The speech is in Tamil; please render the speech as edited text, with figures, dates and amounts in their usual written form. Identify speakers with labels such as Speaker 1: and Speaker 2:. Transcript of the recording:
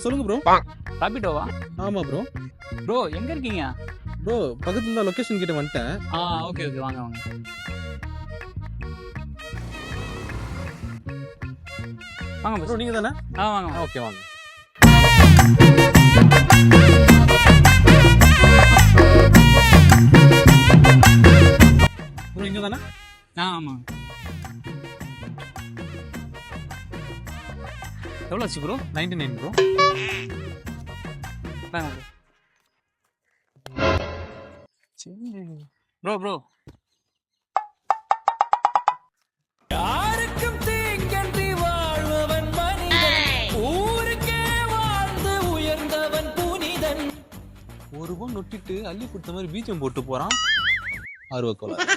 Speaker 1: சொல்லுங்க ப்ரோ.
Speaker 2: ராபிடோவா?
Speaker 1: ஆமா ப்ரோ.
Speaker 2: ப்ரோ எங்க இருக்கீங்க?
Speaker 1: ப்ரோ பக்கத்துல தான் லொகேஷன் கிட்ட வந்துட்டேன்.
Speaker 2: ஓகே ஓகே வாங்க வாங்க. வாங்க
Speaker 1: ப்ரோ நீங்க தானே?
Speaker 2: வாங்க.
Speaker 1: ஓகே வாங்க. ப்ரோ இங்க தானே?
Speaker 2: ஆமா. எவ்வளோ ஆச்சு ப்ரோ?
Speaker 1: 99 ப்ரோ.
Speaker 2: வாங்க ப்ரோ. ப்ரோ
Speaker 3: யாருக்கும் தீங்கன்றி வாழ்பவன் மனிதன், ஊருக்கே வாழ்ந்து உயர்ந்தவன் புனிதன்.
Speaker 1: ஒரு ரூபா நொட்டிட்டு அள்ளி கொடுத்த மாதிரி பீச்சம் போட்டு போறான். ஆர்வக்கோளாறு.